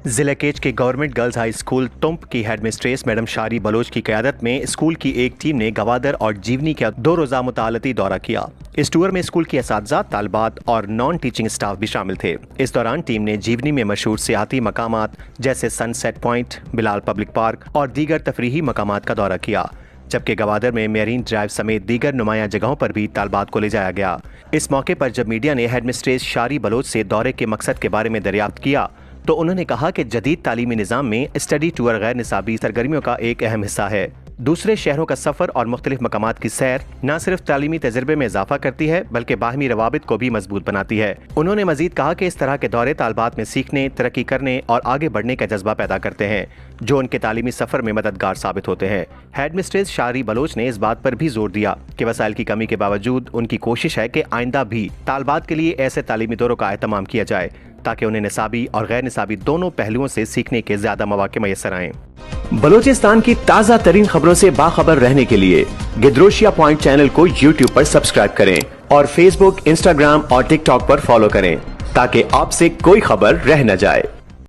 जिला केच के गवर्नमेंट गर्ल्स हाई स्कूल तुंप की हेडमिस्ट्रेस मैडम शारी बलोच की क़यादत में स्कूल की एक टीम ने गवादर और जीवनी का 2 रोज़ा मुतालती दौरा किया। इस टूर में स्कूल के असातिज़ा, तालिबात और नॉन टीचिंग स्टाफ भी शामिल थे। इस दौरान टीम ने जीवनी में मशहूर सियाहती मकामात जैसे sunset point, Bilal public park और दीगर तफरीही मकामात का दौरा किया, जबकि गवादर में मेरीन ड्राइव समेत दीगर नुमाया जगहों पर भी तालिबात को ले जाया गया। इस मौके पर जब मीडिया ने हेडमिस्ट्रेस शारी बलोच से दौरे के मकसद के बारे में दरियाफ्त किया तो उन्होंने कहा कि जदीद तालीमी निज़ाम में स्टडी टूर गैर निसाबी सरगर्मियों का एक अहम हिस्सा है। दूसरे शहरों का सफ़र और मुख्तलिफ मकामात की सैर न सिर्फ तालीमी तजर्बे में इजाफा करती है बल्कि बाहमी रवाबित को भी मजबूत बनाती है। उन्होंने मजीद कहा कि इस तरह के दौरे तालिबात में सीखने, तरक्की करने और आगे बढ़ने का जज्बा पैदा करते हैं, जो उनके तालीमी सफ़र में मददगार साबित होते हैं। हेडमिस्ट्रेस शारी बलोच ने इस बात पर भी जोर दिया कि वसाइल की कमी के बावजूद उनकी कोशिश है कि आइंदा भी तालिबात के लिए ऐसे तालीमी दौरों का एहतमाम किया जाए ताकि उन्हें निसाबी और गैर निसाबी दोनों पहलुओं से सीखने के ज्यादा मौके मैसर आएं। बलूचिस्तान की ताज़ा तरीन खबरों से बाखबर रहने के लिए गिदरोशिया पॉइंट चैनल को YouTube पर सब्सक्राइब करें और Facebook, Instagram और TikTok पर फॉलो करें ताकि आपसे कोई खबर रह न जाए।